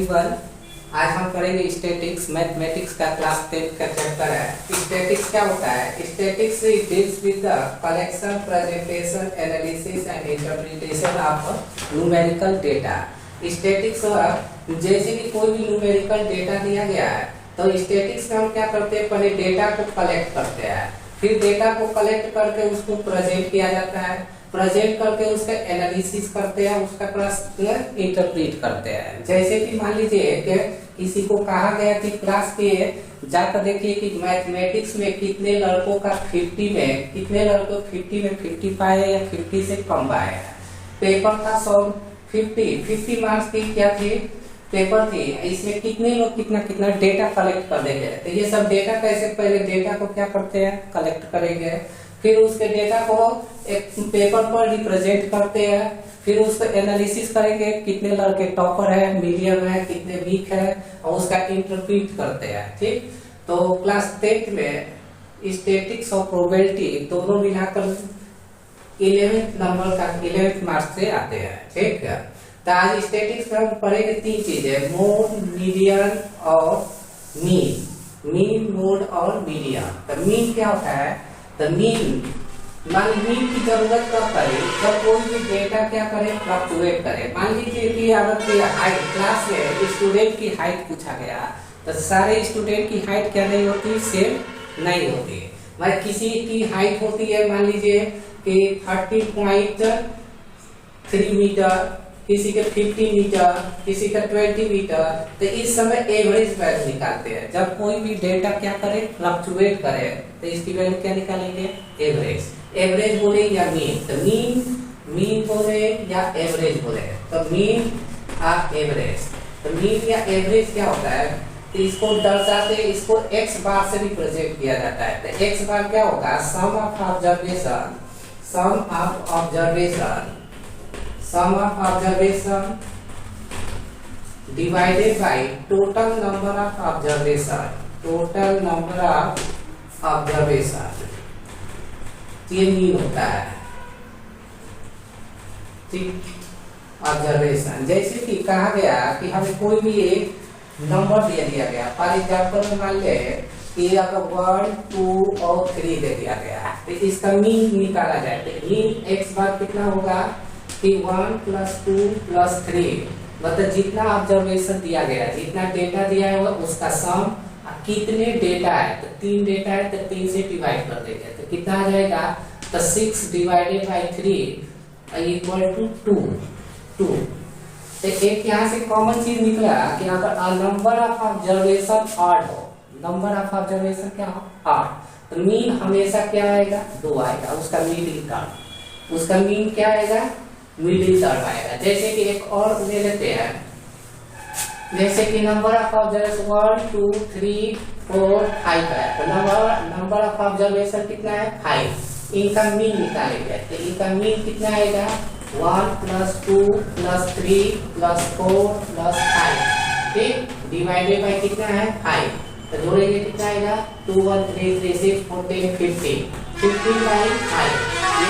Everyone, आज हम करेंगे स्टैटिक्स। मैथमेटिक्स का क्लास 10 का चैप्टर है। स्टैटिक्स क्या होता है? Statics deals with the collection, presentation, analysis and interpretation of numerical data. Statics जैसे कि कोई भी न्यूमेरिकल डेटा दिया गया है तो स्टैटिक्स में हम क्या करते हैं, पहले डेटा को कलेक्ट करते हैं, फिर डेटा को कलेक्ट करके उसको प्रेजेंट किया जाता है, प्रेजेंट करके उसका एनालिसिस करते हैं, उसका क्लास इंटरप्रेट करते हैं। जैसे कि मान लीजिए कि किसी को कहा गया कि क्लास के जाकर देखिए कि मैथमेटिक्स में कितने लड़कों का 50 में 50 पाए या 50 से कम पाए हैं। पेपर था 50 मार्क्स की क्या थी, पेपर थी। इसमें कितने लोग कितना डेटा कलेक्ट कर देंगे। तो ये सब डेटा कैसे, पहले डेटा को क्या करते हैं, कलेक्ट करेंगे, फिर उसके डेटा को एक पेपर पर रिप्रेजेंट करते हैं, फिर उसको एनालिसिस करेंगे, कितने लड़के टॉपर है, मीडियम है, कितने वीक है, और उसका इंटरप्रीट करते हैं। ठीक, तो क्लास 10 में स्टैटिक्स और प्रोबेबिलिटी दोनों मिलाकर 11th नंबर का 11th मार्क्स से आते हैं। ठीक है, तो आज स्टैटिक्स में हम पढ़ेंगे 3 चीजें, मोड, मीडियन और मीन मोड और मीडियन। तो मीन क्या होता है? तो मीन की जरूरत कब पड़े, जब कोई भी डेटा क्या करे, फ्लक्चुएट करे। मान लीजिए कि अगर हाइट क्लास में स्टूडेंट की हाइट पूछा गया तो सारे स्टूडेंट की हाइट क्या नहीं होती, सेम नहीं होती। मतलब किसी की हाइट होती है मान लीजिए कि 30.3 मीटर, किसी के 50 मीटर, किसी का 20 मीटर। तो इस समय एवरेज वैल्यू निकालते हैं। जब कोई भी डेटा क्या करे, फ्लक्चुएट करे, तो इसकी वैल्यू क्या निकालेंगे, एवरेज। एवरेज बोले या मीन, तो मीन बोले या एवरेज बोले, तो मीन और एवरेज। तो मीन या एवरेज क्या होता है, तो इसको दर्शाते, इसको एक्स बार से रिप्रेजेंट किया जाता है। तो एक्स बार क्या होगा, sum of observation divided by total number of observation. ये मीन होता है। ठीक, ऑब्जर्वेशन। जैसे कि कहा गया कि हमें कोई भी एक नंबर दे दिया गया, फॉर एग्जाम्पल मान ले कि अगर 1, 2 और 3 दे दिया गया, तो इसका मीन निकाला जाए। तो मीन एक्स बार कितना होगा कि 1 + 2 + 3, मतलब जितना ऑब्जर्वेशन दिया गया, जितना डेटा दिया है उसका सम। कितने डेटा है, तो 3 डेटा है, तो 3 से डिवाइड कर देंगे, तो कितना आ जाएगा, तो 6 / 3 = 2। तो एक यहाँ से कॉमन चीज निकला कि अगर नंबर ऑफ ऑब्जर्वेशन ऑड हो, नंबर ऑफ ऑब्जर्वेशन क्या हो, ऑड, तो मीन हमेशा क्या आएगा, 2 आएगा। उसका मिडिल क्या आएगा, मिडिल टर्म आएगा। जैसे कि एक और ले लेते हैं, जैसे कि नंबर ऑफ ऑब्जर्वेशन 1, 2, 3, 4, 5 है, तो नंबर ऑफ ऑब्जर्वेशन कितना है, 5। इनका मीन निकालेंगे, तो इनका मीन कितना आएगा, 1 + 2 + 3 + 4 + 5। ठीक, डिवाइडेड बाय कितना है, 5। तो जोड़ेंगे कितना आएगा, 2, 1, 3, 3, 6, 14, 50/5। ये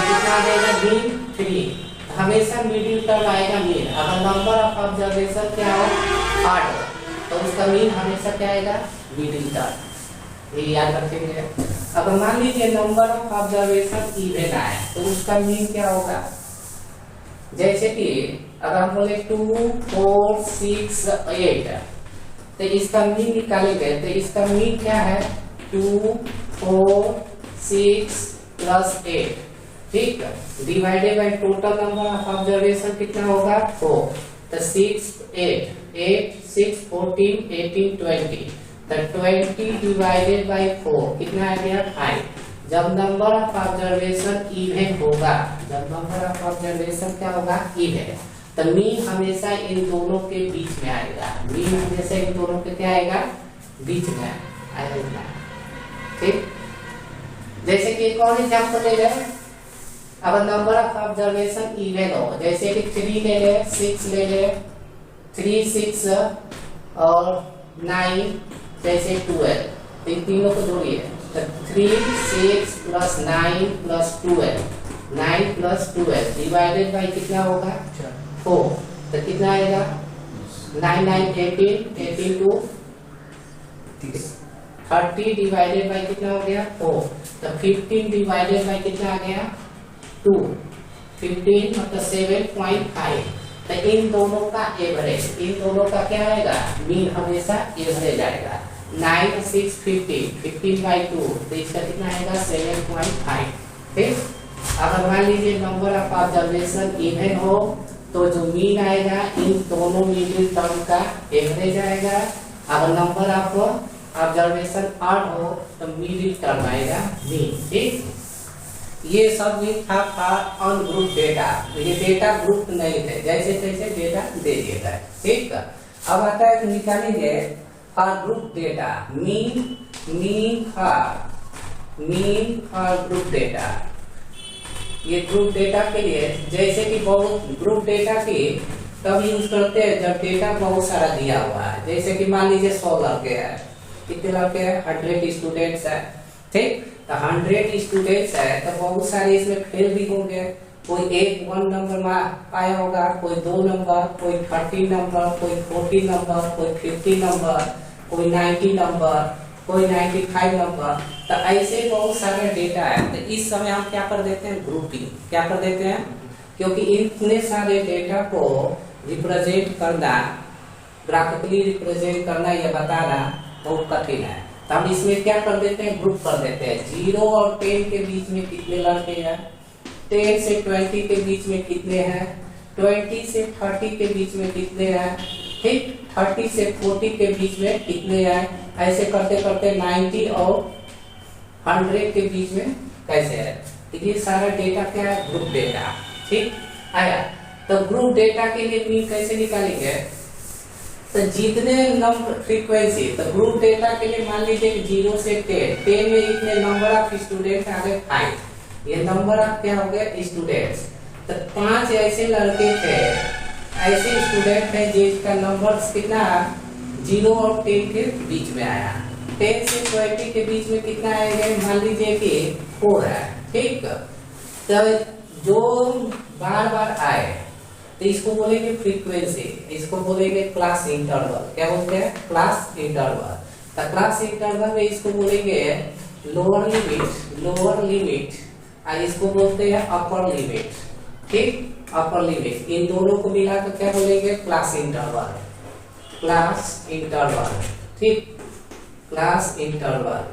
कितना आ जाएगा, मीन 3। हमेशा मिडिल टर्म आएगा मीन। अगर नंबर ऑफ ऑब्जर्वेशन क्या हो, 8 हो, तो उसका मीन हमेशा क्या आएगा, मिडिल टर्म। ये याद रखेंगे। अगर मान लीजिए नंबर ऑफ ऑब्जर्वेशन इवन आए तो उसका मीन क्या होगा, जैसे कि अगर हम बोले 2, 4, 6, 8, तो इसका मीन निकालेंगे, तो इसका मीन क्या है, 2, 4, 6 + 8। ठीक, divided by total number of observation कितना होगा, 4। तो 6, 8, 6, 14, 18, 20। तो 20 डिवाइडेड बाय 4 कितना आ गया, 5। जब नंबर ऑफ ऑब्जर्वेशन इवन होगा, क्या होगा, इवन, तो मीन हमेशा इन दोनों के बीच में आएगा। मीन हमेशा इन दोनों के क्या आएगा, बीच में आएगा। ठीक, जैसे कि एक और एग्जांपल ले लें, अगर नंबर ऑफ ऑब्जर्वेशन इवन हो, जैसे कि 3 ले ले, 6 ले ले, 3, 6 और 9, जैसे 12। इन तीनों को जोड़िए, तो 3, 6 + 9 + 12, 9 + 12 डिवाइडेड बाय कितना होगा, 4। तो कितना आएगा, 9 9 18, 18 टू 30 डिवाइडेड बाई कितना हो गया 4, तो 15 डिवाइडेड बाई कितना आ गया 2, 15 मतलब 7.5। तो इन दोनों का एवरेज, इन दोनों का क्या आएगा, मीन हमेशा एवरेज आएगा। 9 6 15, 15 बाई 2, तो इसका कितना आएगा 7.5। ठीक, अगर मान लीजिए नंबर ऑफ ऑब्जर्वेशन इवन हो तो जो मीन आएगा इन दोनों मिडिल टर्म का एवरेज आएगा। अगर नंबर ऑफ ऑब्जर्वेशन ऑड हो तो मिडिल टर्म आएगा मीन। ठीक, ये सब भी था ऑन ग्रुप डेटा, तो ये डेटा ग्रुप नहीं थे, जैसे तैसे डेटा दे दिया था। ठीक, अब आता है निकालेंगे for group data, mean for group data. ये ग्रुप डेटा के लिए जैसे कि बहुत ग्रुप डेटा की तब यूज करते हैं जब डेटा बहुत सारा दिया हुआ है, जैसे कि मान लीजिए 100 लड़के हैं, कितने लड़के हैं 100 स्टूडेंट्स है। ठीक, तो 100 स्टूडेंट्स है तो बहुत सारे इसमें फेल भी होंगे, कोई 1 नंबर पाया होगा, कोई 2 नंबर, कोई 30 नंबर, कोई 40 नंबर, कोई 50 नंबर, कोई 90 नंबर, कोई 95 नंबर। तो ऐसे बहुत सारे डेटा है, तो इस समय हम क्या कर देते हैं ग्रुपिंग, क्या कर देते हैं, क्योंकि इतने सारे डेटा को रिप्रेजेंट करना, ग्राफिकली रिप्रेजेंट करना या बताना बहुत कठिन है, तो हम इसमें क्या कर देते हैं ग्रुप कर देते हैं। 0 और 10 के बीच में कितने लड़के हैं, 10 से 20 के बीच में कितने हैं, 20 से 30 के बीच में कितने हैं, ठीक, 30 से 40 के बीच में कितने हैं, ऐसे करते करते 90 और 100 के बीच में कैसे है। तो ये सारा डेटा क्या है, ग्रुप डेटा। ठीक आया, तो ग्रुप डेटा के लिए मीन कैसे निकालेंगे, तो जितने नंबर फ्रीक्वेंसी, तो ग्रुप डेटा के लिए मान लीजिए कि 0 से 10 में इतने नंबर ऑफ स्टूडेंट आ गए 5, ये नंबर ऑफ क्या हो गए स्टूडेंट्स। तो 5 ऐसे लड़के थे, ऐसे स्टूडेंट थे जिसका नंबर कितना 0 और 10 के बीच में आया। 10 से 20 के बीच में कितना आएगा, मान लीजिए कि 4 है। ठीक, तो जो बार बार आए तो इसको बोलेंगे फ्रीक्वेंसी, इसको बोलेंगे क्लास इंटरवल। क्या बोलते हैं, क्लास इंटरवल। तो क्लास इंटरवल में इसको बोलेंगे लोअर लिमिट और इसको बोलते हैं अपर लिमिट। ठीक, अपर लिमिट, इन दोनों को मिलाकर क्या बोलेंगे, क्लास इंटरवल, क्लास इंटरवल। ठीक, क्लास इंटरवल।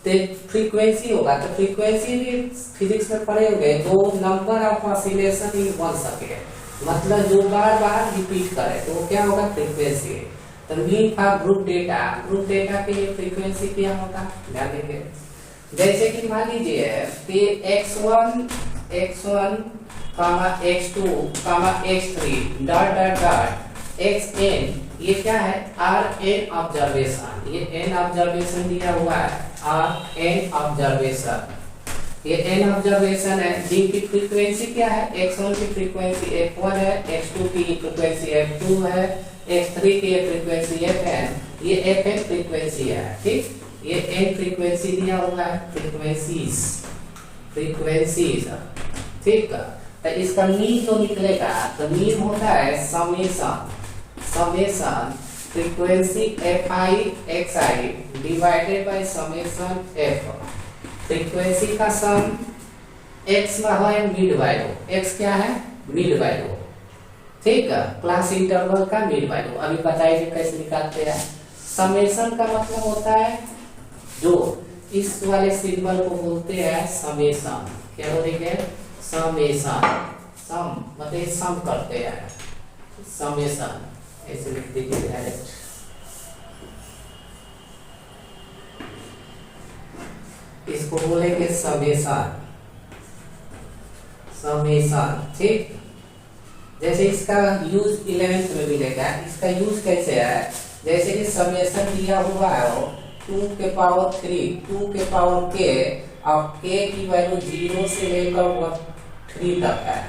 फ्रीक्वेंसी होगा तो फ्रीक्वेंसी भी फिजिक्स में पढ़े होंगे, जो number of oscillation in one second, मतलब जो बार बार रिपीट करे तो वो क्या होगा, फ्रीक्वेंसी। तो mean for group data, group data के लिए फ्रीक्वेंसी क्या होगा जानेंगे। जैसे कि मान लीजिए कि x1 x2 x3 dot dot dot xn, ये क्या है Rn ऑब्जर्वेशन, ये n ऑब्जर्वेशन दिया हुआ है, Rn ऑब्जर्वेशन, ये n ऑब्जर्वेशन है जिनकी फ्रीक्वेंसी क्या है, x1 की फ्रीक्वेंसी f1 है, x2 की फ्रीक्वेंसी f2 है, x3 की फ्रीक्वेंसी fn, ये fn फ्रीक्वेंसी है। ठीक, ये n फ्रीक्वेंसी दिया हुआ है, फ्रीक्वेंसीज। ठीक, तो इसका मीन जो निकलेगा, तो मीन होता है summation frequency fi xi divided by summation f। Frequency का सम x में है मिड वैल्यू, x क्या है मिड वैल्यू। ठीक है, क्लास इंटरवल का मिड वैल्यू अभी बताइए कैसे निकालते हैं। समेशन का मतलब होता है जो इस वाले सिंबल को बोलते हैं समेशन, क्या बोलेंगे समेशन, सम मतलब सम करते हैं, समेशन ऐसे लिख दीजिए डायरेक्ट। इसको बोलेंगे समेशन। ठीक, जैसे इसका यूज 11th में मिलेगा, इसका यूज कैसे है, जैसे कि समेशन दिया हुआ है 2 के पावर 3, 2 के पावर k और k की वैल्यू 0 से लेकर 3 तक है,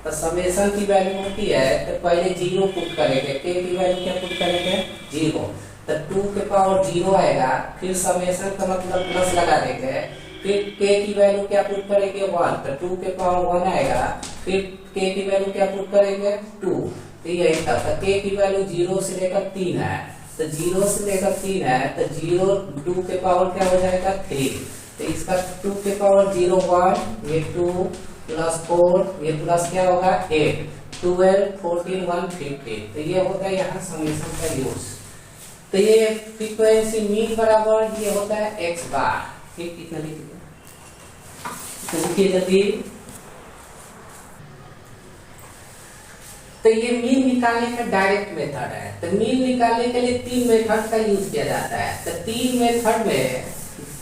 तो समेशन की वैल्यू होती है तो पहले 0 पुट करेंगे, k की वैल्यू क्या पुट करेंगे 0, तो 2 के पावर 0 आएगा, फिर समेशन का मतलब प्लस लगा देंगे, फिर k की वैल्यू क्या पुट करेंगे 1, तो 2 के पावर 1 आएगा, फिर k की वैल्यू क्या पुट करेंगे 2, तो ये था तो k की वैल्यू 0 से लेकर 3 है, तो 0 से लेकर 3 है तो 0 2 के पावर क्या हो जाएगा 3, तो इसका 2 के पावर 0 1, ये 2 प्लस 4, ये प्लस क्या होगा 8, 12 14 150, तो ये होता है यहाँ समेशन का यूज। तो ये फ्रीक्वेंसी मीन बराबर ये होता है x बार, ठीक कितना लिखिए तो लिखिए जल्दी। तो ये मीन निकालने का डायरेक्ट मेथड है, तो मीन निकालने के लिए 3 मेथड का यूज किया जाता है। तो 3 मेथड में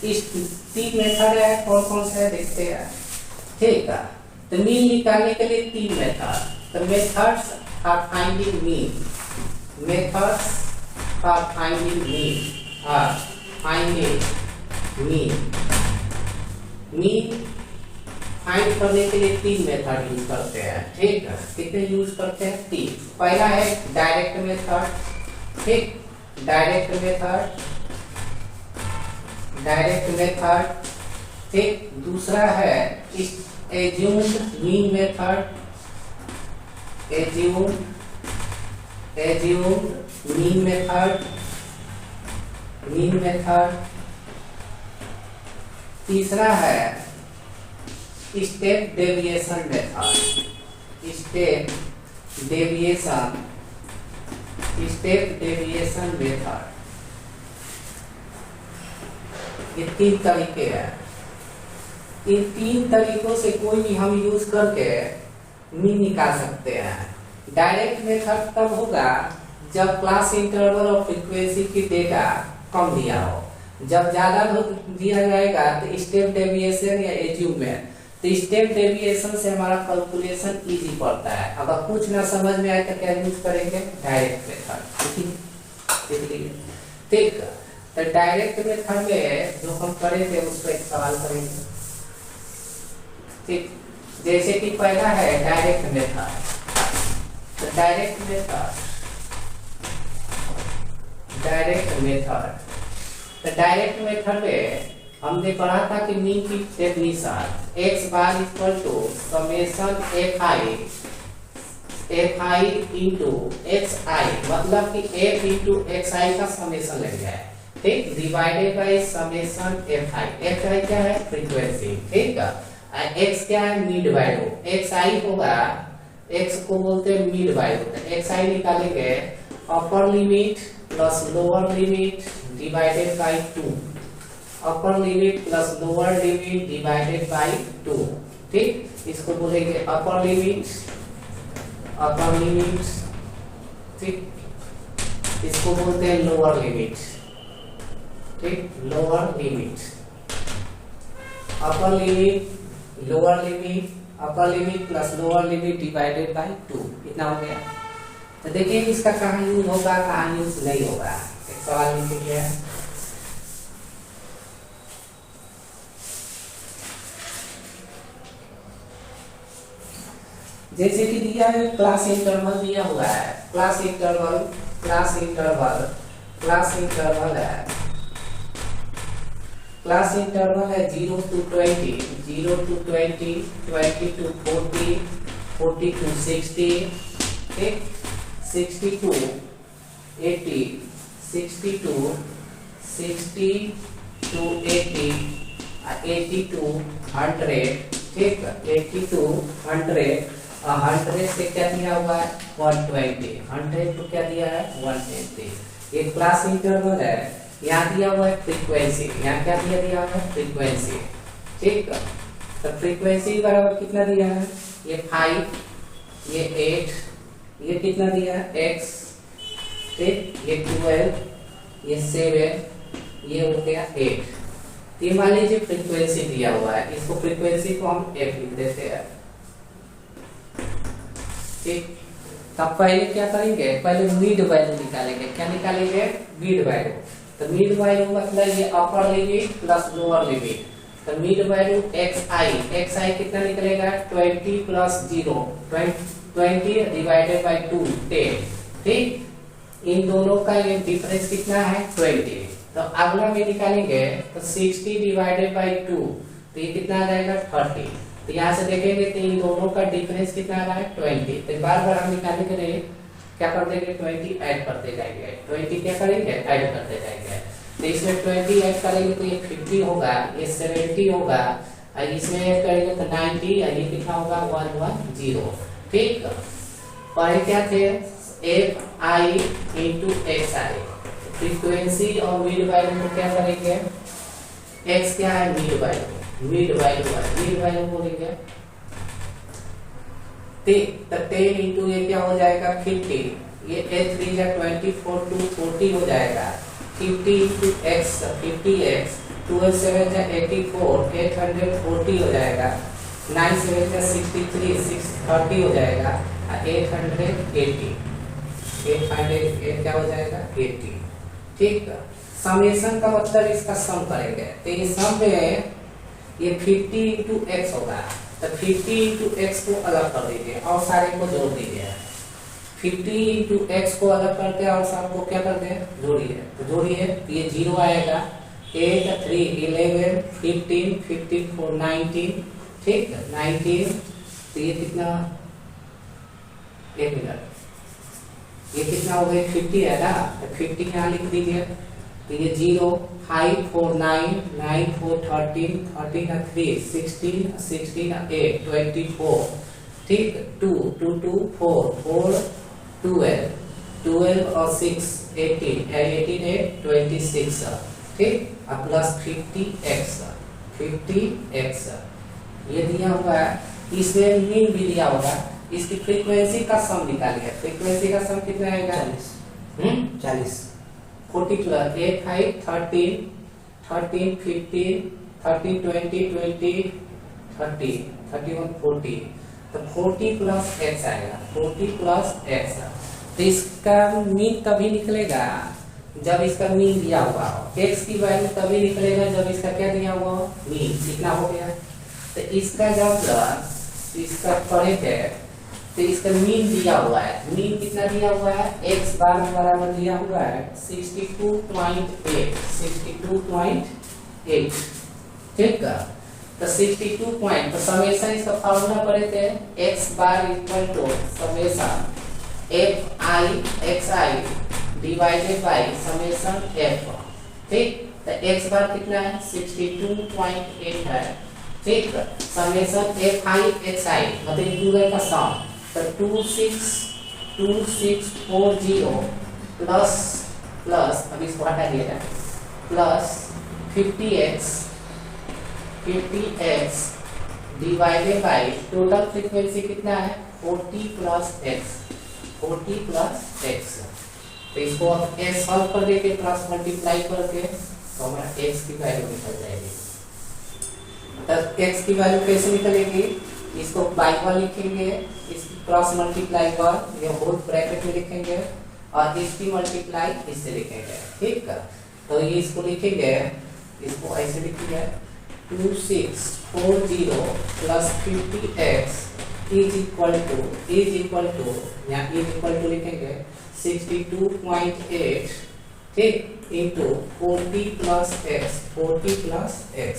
इस 3 मेथड है कौन कौन से है देखते हैं, ठीक है। तो मीन निकालने के लिए 3 मेथड, तो methods are finding mean, methods are finding mean, are finding mean, mean find करने के लिए 3 मेथड यूज करते हैं, ठीक है। कितने यूज करते हैं 3। पहला है डायरेक्ट मेथड, ठीक, डायरेक्ट मेथड, डायरेक्ट मेथड, ठीक। दूसरा है assumed mean method, assumed mean method, mean method. तीसरा है step deviation method, step deviation, step deviation method. ये 3 तरीके हैं, इन 3 तरीकों से कोई भी हम यूज करके मीन निकाल सकते हैं। डायरेक्ट मेथड तब होगा जब क्लास इंटरवल और फ्रीक्वेंसी की डेटा कम दिया हो, जब ज्यादा दिया जाएगा तो स्टेप डेविएशन या एज्यूममेंट, तो स्टेप डेविएशन से हमारा कैलकुलेशन इजी पड़ता है। अगर कुछ ना समझ में आए तो क्या यूज करेंगे डायरेक्ट मेथड, ठीक। तो डायरेक्ट मेथड में जो हम करेंगे उस पर एक सवाल करेंगे, ठीक। जैसे कि पहला है डायरेक्ट मेथड, तो डायरेक्ट मेथड, डायरेक्ट मेथड, तो डायरेक्ट मेथड में हमने पढ़ा था कि मीन की definition x bar equal to summation fi into xi, मतलब कि f इंटू xi का समेशन ले लिया है, ठीक, डिवाइडेड बाय समेशन fi क्या है फ्रीक्वेंसी, ठीक है। x क्या है मिड वैल्यू, xi होगा, x को बोलते हैं मिड वैल्यू, xi निकालेंगे upper limit plus lower limit divided by 2, upper limit plus lower limit divided by 2, ठीक। इसको बोलेंगे अपर लिमिट, अपर लिमिट, ठीक, इसको बोलते हैं लोअर लिमिट, ठीक, lower limit, upper limit, lower limit, upper limit plus lower limit divided by 2, इतना हो गया। तो देखिए इसका कहाँ यूज होगा कहाँ यूज नहीं होगा, एक सवाल लिखिए। जैसे कि दिया है क्लास इंटरवल दिया हुआ है, class interval, class interval, class interval है, क्लास इंटरवल है 0 to 20, 0 to 20, 20 to 40, 40 to 60, ठीक, 60 to 80, 60 to 60 to 80, 80 to 100, ठीक, 80 to 100, 100 से क्या दिया हुआ है 120, 100 को क्या दिया है 120। एक क्लास इंटरवल है, यहाँ दिया हुआ है फ्रीक्वेंसी, यहाँ क्या दिया है फ्रीक्वेंसी, ठीक। तो फ्रीक्वेंसी बराबर कितना दिया है, ये 5, ये 8, ये कितना दिया है x, ठीक, ये 12, ये 7, ये हो गया 8। तो मान लीजिए फ्रीक्वेंसी दिया हुआ है, इसको फ्रीक्वेंसी को हम f लिख देते हैं, ठीक। तब पहले क्या करेंगे, पहले मिड वैल्यू निकालेंगे, क्या निकालेंगे मिड वैल्यू। तो मिड वैल्यू मतलब ये upper limit plus lower limit, तो मिड वैल्यू xi कितना निकलेगा 20 प्लस 0, 20 डिवाइडेड बाय 2 10, ठीक। इन दोनों का ये डिफरेंस कितना है 20। तो अगला में निकालेंगे तो 60 डिवाइडेड बाय 2, तो ये कितना आ जाएगा 30। तो यहाँ से देखेंगे तो इन दोनों का डिफरेंस कितना आ रहा है 20। तो बार बार हम निकालेंगे क्या कर देंगे 20 ऐड करते जाएंगे, 20 क्या करेंगे ऐड करते जाएंगे। तो इसमें 20 ऐड करेंगे तो ये 50 होगा, ये 70 होगा, और इसमें ऐड करेंगे तो 90, और ये कितना होगा 110। ठीक, पहले क्या थे F i into x I, frequency और मिड वैल्यू को क्या करेंगे, एक्स क्या है मिड वैल्यू, मिड वैल्यू बोलेंगे। ठीक, तो 10 इंटू ये क्या हो जाएगा 50, ये एच 3 जा 24 टू 40 हो जाएगा, 50 इंटू एक्स 50x, 12 7 जा 84, 840 हो जाएगा, 9 7 जा 63, 630 हो जाएगा, 880 क्या हो जाएगा 80। ठीक, समेशन का मतलब इसका सम करेंगे, तो ये सम में ये 50 इंटू एक्स होगा, तो 50 इंटू एक्स को अलग कर दीजिए और सारे को जोड़ दीजिए। 50 इंटू एक्स को अलग करते और सारे को क्या करते हैं जोड़िए, तो जोड़िए तो ये 0 आएगा, 8 3 11 15 54 19। ठीक, 19, तो ये कितना, एक मिनट, ये कितना हो गया 50 है ना, तो 50 यहाँ लिख दीजिए, तो ये 0 5 4 9 9 4 13 13 3 16 16 8 24। ठीक, 2 2 2 4 4 12 12 और 6 18 18 8 26। ठीक, अब प्लस 50x ये दिया हुआ है, इसमें मीन भी दिया होगा, इसकी फ्रीक्वेंसी का सम निकालिए, फ्रीक्वेंसी का सम कितना आएगा 40 40 प्लस 8 5 13 13 15 13 20 20 30 31 40, तो 40 प्लस x आएगा, 40 प्लस x। तो इसका मीन तभी निकलेगा जब इसका मीन दिया हुआ हो, x की वैल्यू तभी निकलेगा जब इसका क्या दिया हुआ हो मीन, कितना हो गया। तो इसका जब इसका करेंगे तो इसका मीन दिया हुआ है, मीन कितना दिया हुआ है x बार बराबर दिया हुआ है 62.8 62.8। ठीक है, तो 62 पॉइंट, तो समेशन इसका फॉर्मूला पढ़े थे x bar equal to summation f i x i divided by summation f। ठीक, तो x बार कितना है 62.8 है। ठीक, summation f i x i मतलब पूरे का सम, तो 2640 प्लस प्लस, अब इसको हटा दिया जाए, plus 50x divided by total frequency कितना है 40 प्लस x। तो इसको अब s सॉल्व कर देके प्लस मल्टीप्लाई करके तो हमारा x की वैल्यू निकल जाएगी। तो x की वैल्यू कैसे निकलेगी, इसको बाई 1 लिखेंगे, इसकी क्रॉस मल्टीप्लाई 1 ये होल ब्रैकेट में लिखेंगे और इसकी मल्टीप्लाई इससे लिखेंगे। ठीक है, तो ये इसको लिखेंगे, इसको ऐसे लिखेंगे 2640 plus 50x is equal to यहाँ इज इक्वल टू लिखेंगे 62.8। ठीक, इंटू 40 प्लस x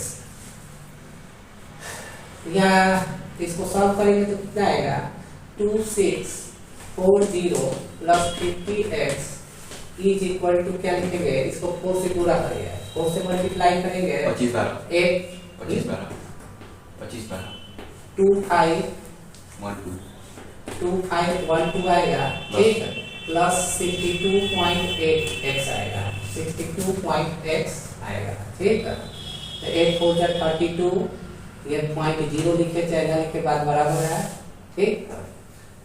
या इसको सॉल्व करेंगे तो कितना आएगा 2640 plus 50x is equal to क्या लिखेंगे, इसको 4 से गुणा करेंगे, 4 से मल्टीप्लाई करेंगे 25 12 25 12 2512 आएगा। ठीक, प्लस 62.8x आएगा, 62.x आएगा। ठीक है, तो 8 4 जा 32, ये पॉइंट 0 लिखे चाहे ना लिखे बाद बराबर है। ठीक,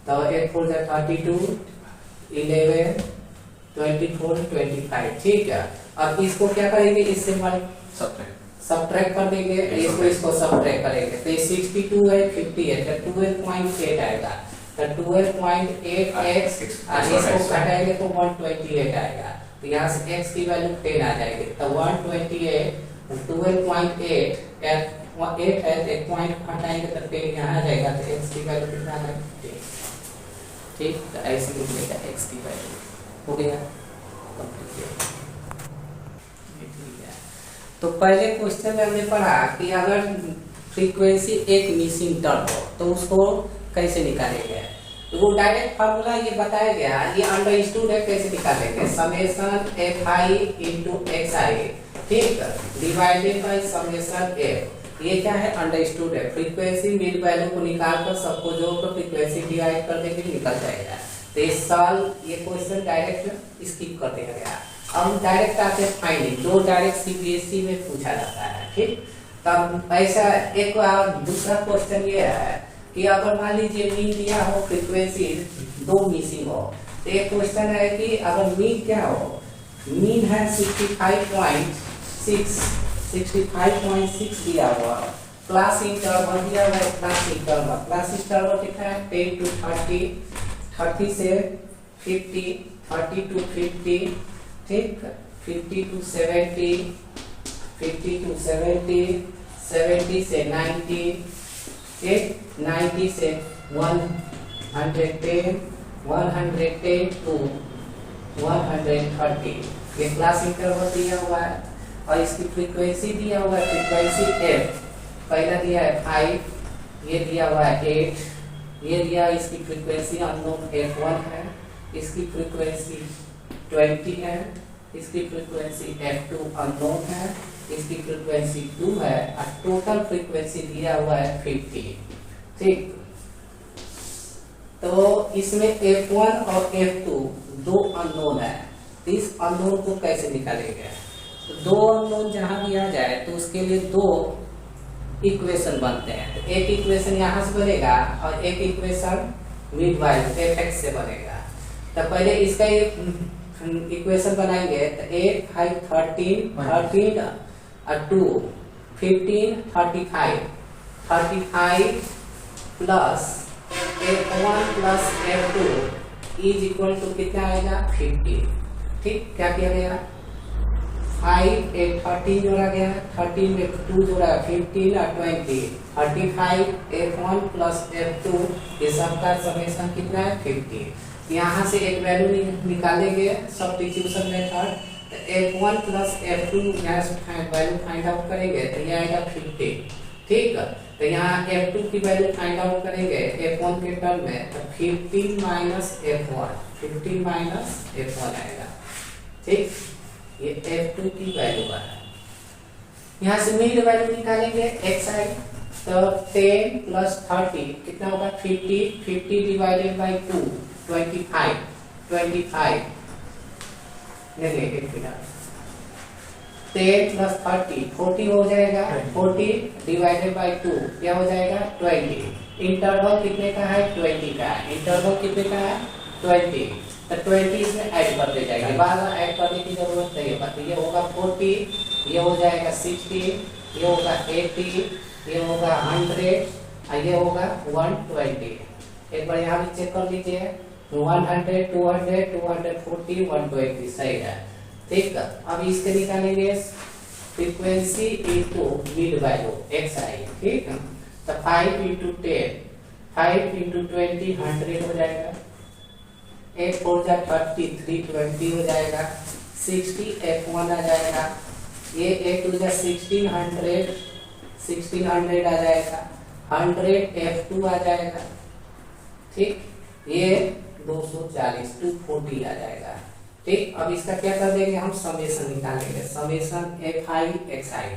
तो 8 4 जा 32 11 24 25। ठीक है, अब इसको क्या करेंगे, इससे सब्ट्रैक्ट कर देंगे, इसको सब्ट्रैक्ट करेंगे, तो 62 है 50 है तो 12.8 आएगा, तो 12.8x और इसको घटाएंगे तो 128 आएगा, तो यहाँ से x की वैल्यू 10 आ जाएगी, तो 128 12.8 8 है, एक पॉइंट हटाएंगे तो 10 यहाँ आ जाएगा, तो x की वैल्यू कितना आ जाएगा 10। ठीक, तो ऐसे लिखिएगा x की वैल्यू हो गया कंप्लीट। तो पहले क्वेश्चन में हमने पढ़ा कि अगर फ्रीक्वेंसी एक मिसिंग टर्म हो तो उसको कैसे निकालेंगे, तो वो डायरेक्ट फार्मूला ये बताया गया, ये अंडरस्टूड है, कैसे निकालेंगे, summation f i into x i, ठीक, डिवाइडेड बाय समेशन एफ, ये क्या है, अंडरस्टूड है, फ्रीक्वेंसी मीन वैल्यू को निकाल कर सबको जोड़ कर फ्रीक्वेंसी डिवाइड कर देंगे, निकल जाएगा। तो इस साल ये क्वेश्चन डायरेक्ट स्किप कर दिया गया। अब डायरेक्ट आते हैं फाइंडिंग, दो डायरेक्ट सीबीएसई में पूछा जाता है, ठीक। तब ऐसा एक दूसरा क्वेश्चन ये है कि अगर मान लीजिए मीन दिया हो, फ्रीक्वेंसी दो मिसिंग हो, तो एक क्वेश्चन है कि अगर मीन क्या हो, मीन है 65.6 दिया हुआ, क्लास इंटरवल दिया हुआ है, क्लास इंटरवल कितना है 10 to 30, 30 से 50, 30 to 50, ठीक, 50 to 70, 50 to 70, 70 से 90, ठीक, 90 से 110, 110 to 130, ये क्लास इंटरवल दिया हुआ है और इसकी फ्रीक्वेंसी दिया हुआ है, फ्रीक्वेंसी एफ, पहला दिया है 5, ये दिया हुआ है 8, ये दिया इसकी फ्रीक्वेंसी अननोन f1 है, इसकी फ्रीक्वेंसी 20 है, इसकी फ्रीक्वेंसी f2 अननोन है, इसकी फ्रीक्वेंसी 2 है और टोटल फ्रीक्वेंसी दिया हुआ है 50, ठीक। तो इसमें f1 और f2 दो अननोन है, तो इस अननोन को कैसे निकालेंगे, तो दो अननोन जहां भी आ जाए तो उसके लिए दो इक्वेशन बनते हैं, तो एक इक्वेशन यहाँ से बनेगा और एक इक्वेशन मिड वैल्यू fx से बनेगा। तो पहले इसका इक्वेशन बनाएंगे, तो 8 5 13 और 2 15 35 plus f1 plus f2 is equal to कितना आएगा 50, ठीक। क्या किया गया, 5 एक 13 जोड़ा गया, 13 में 2 जोड़ा 15 और 20, 35 f1 प्लस f2, ये सबका समेशन कितना है 50। यहाँ से एक वैल्यू निकालेंगे सब्स्टिट्यूशन मेथड, तो f1 प्लस f2 यहाँ से वैल्यू फाइंड आउट करेंगे तो ये आएगा 50, ठीक। तो यहाँ f2 की वैल्यू फाइंड आउट करेंगे f1 के टर्म में, तो 15 माइनस f1 आएगा, ठीक। ये f2 की वैल्यू है। यहाँ से मिड वैल्यू निकालेंगे xi, तो 10 प्लस 30 कितना होगा 50 डिवाइडेड बाई 2 25 नहीं एक मिनट, 10 प्लस 30 40 हो जाएगा, 40 डिवाइडेड बाई 2 क्या हो जाएगा 20। इंटरवल कितने का है 20 का है, इंटरवल कितने का है 20, तो 20 इसमें ऐड कर दे जाएगा, बार बार ऐड करने की जरूरत नहीं है, तो ये होगा 40, ये हो जाएगा 60, ये होगा 80, ये होगा 100 और ये होगा 120। एक बार यहाँ भी चेक कर लीजिए, 100 200 240 120 सही है, ठीक। अब इसके निकालेंगे frequency into mid value xi, ठीक। तो 5 into 10 5 into 20 100 हो जाएगा, 8 4 जा 30 320 हो जाएगा, 60 f1 आ जाएगा, ये 8 2 जा 1600 आ जाएगा, 100 f2 आ जाएगा, ठीक। ये 240 240 आ जाएगा, ठीक। अब इसका क्या कर देंगे हम समेशन निकालेंगे, समेशन fi xi,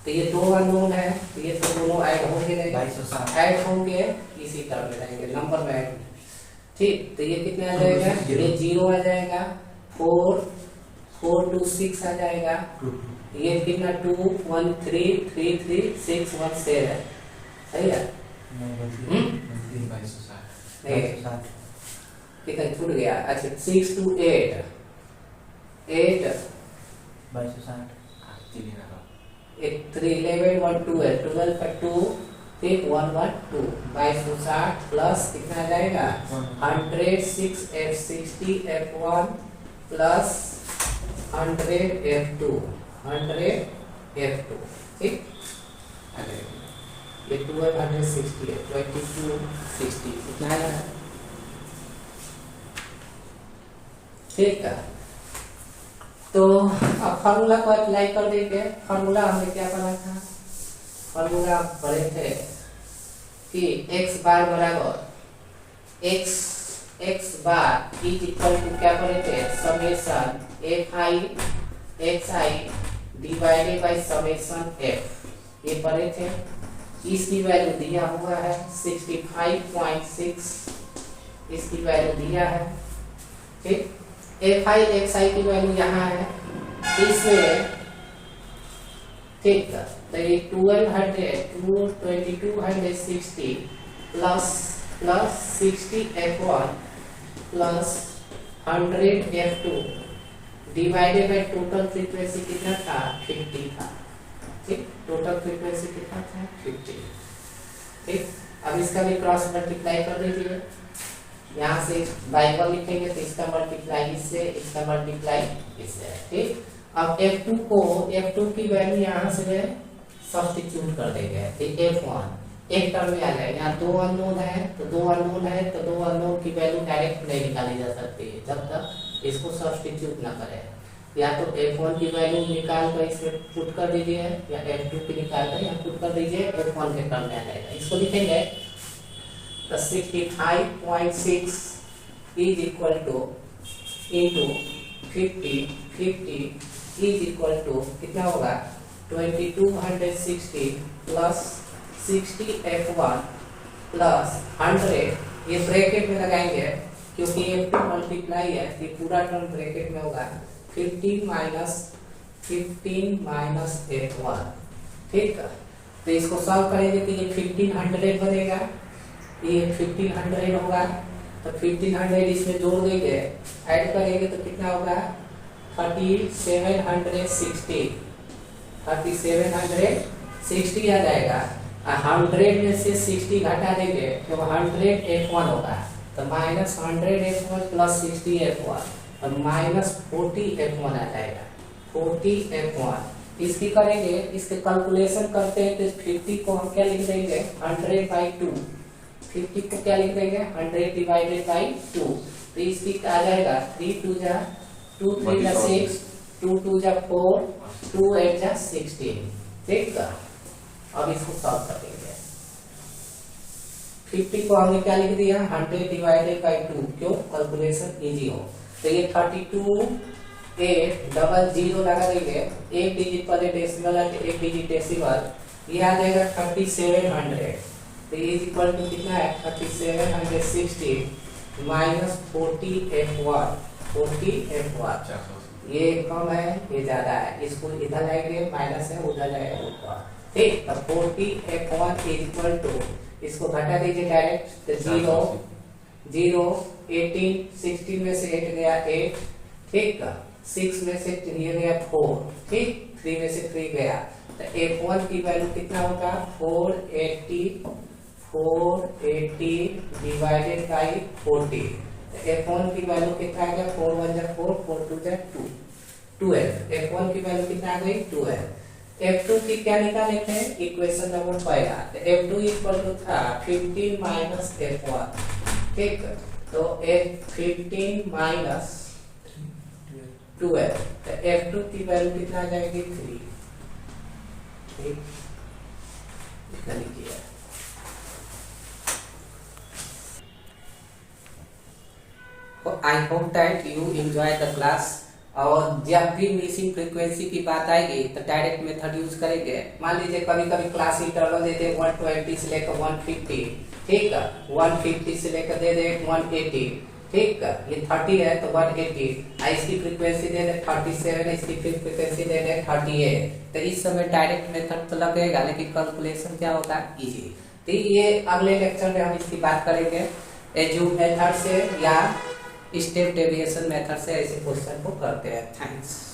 तो ये दो अननोन है, तो ये तो दोनों ऐड होंगे, ऐड होंगे इसी तरह में रहेंगे नंबर में ऐड, ठीक। तो ये कितने आ जाएगा, ये 0 आ जाएगा, 4 2 6 आ जाएगा, ये कितना 2 1 3 3 3 6 1 7, सही है कितना छूट गया, अच्छा 6 to 8 3 11 1 12 का 2 ठीक 1 1 2 2260 प्लस कितना जाएगा 100 6 f60 f1 प्लस 100 f2 ठीक ये 1260 है 2260 कितना है ठीक है। तो अब फार्मूला को अप्लाई कर देंगे। फार्मूला हमने क्या पढ़ा था, फार्मूला पढ़े थे कि x बार बराबर x x bar is equal to क्या पढ़े थे, summation f i x i divided by summation f, ये पढ़े थे। इसकी वैल्यू दिया हुआ है 65.6, इसकी वैल्यू दिया है, ठीक। एफ आई एक्स आई की वैल्यू यहाँ है, इसमें ठीक है, तो ये 2260 plus 60 F1 plus 100 F2 divided by total frequency कितना था, 50 था, ठीक। टोटल फ्रीक्वेंसी कितना था, 50, ठीक। अब इसका भी क्रॉस मल्टीप्लाई कर दीजिए, यहाँ से बाई 1 लिखेंगे तो इसका मल्टीप्लाई इससे, इसका मल्टीप्लाई इससे, ठीक। अब F2 को, F2 की वैल्यू यहाँ से सब्स्टिट्यूट कर देंगे, तो F1 एक टर्म में आ जाएगा। यहाँ दो अननोन है तो दो अननोन की वैल्यू डायरेक्ट नहीं निकाली जा सकती है जब तक इसको सब्स्टिट्यूट ना करें। या तो F1 की वैल्यू निकाल कर इसमें पुट कर दीजिए, या F2 की निकाल कर यहाँ पुट कर दीजिए, F1 के टर्म में आ जाएगा। इसको लिखेंगे तो 65.6 is equal to into 50 is equal to कितना होगा, 2260 प्लस 60 F1 प्लस 100, ये ब्रैकेट में लगाएंगे क्योंकि F2 मल्टीप्लाई है, ये पूरा टर्म ब्रैकेट में होगा, 15 माइनस F1, ठीक है। तो इसको सॉल्व करेंगे तो ये 1500 बनेगा, ये 1500 होगा, तो 1500 इसमें जोड़ देंगे, ऐड करेंगे तो कितना होगा, 3760 आ जाएगा। 100 में से 60 घटा देंगे तो 100 F1 होगा, तो माइनस 100 F1 प्लस 60 F1, और माइनस 40 F1 आ जाएगा, 40 F1। इसकी करेंगे, इसके कैलकुलेशन करते हैं तो 50 को हम क्या लिख देंगे, 100/2, 50 को क्या लिख देंगे, 100 डिवाइडेड बाई 2, तो इसकी आ जाएगा 3 2 जा 2 3 जा 6, 2 2 जा 4, 2 8 जा 16, ठीक है। अब इसको सॉल्व करेंगे, 50 को हमने क्या लिख दिया, 100 डिवाइडेड बाई 2, क्यों, कैलकुलेशन इजी हो। तो ये 32 8 डबल 0 लगा देंगे, एक डिजिट पर डेसिमल है, एक डिजिट डेसिमल, ये आ जाएगा 3700, तो ये इक्वल टू कितना है, 3760 माइनस 40 F1, 40 F1, ये कम है ये ज्यादा है, इसको इधर लाएंगे माइनस है, उधर जाएगा ऊपर, ठीक। तो 40 F1 इक्वल टू, इसको घटा दीजिए डायरेक्ट, तो 0 18 16 में से 8 गया 8, ठीक। 6 में से ये गया 4, ठीक। 3 में से 3 गया, तो F1 की वैल्यू कितना होगा, 480 डिवाइडेड बाई 40, F1 की वैल्यू कितना आ गया, 4 1 जा 4, 4 2 जा 2, 12। F1 की वैल्यू कितना आ गई, 12। F2 की क्या निकाले थे, इक्वेशन नंबर पहला, तो F2 इक्वल टू था 15 माइनस F1, ठीक। तो 15 माइनस 12, तो F2 की वैल्यू कितना आ जाएगी, 3, ठीक। लिखिए I hope that you enjoy the class। और जब भी मिसिंग फ्रीक्वेंसी की बात आएगी तो डायरेक्ट मेथड यूज करेंगे। मान लीजिए कभी कभी क्लास इंटरवल दे दे 120 से लेकर 150, ठीक है, 150 से लेकर दे दे 180, ठीक है, ये 30 है तो 180, इसकी फ्रीक्वेंसी दे दे 37, इसकी फ्रीक्वेंसी दे दे 38, तो इस समय डायरेक्ट मेथड तो लगेगा लेकिन कैलकुलेशन क्या होगा, इजी। तो ये अगले लेक्चर में हम इसकी बात करेंगे, एज्यूम मेथड से या स्टेप डेविएशन मेथड से ऐसे क्वेश्चन को करते हैं। थैंक्स।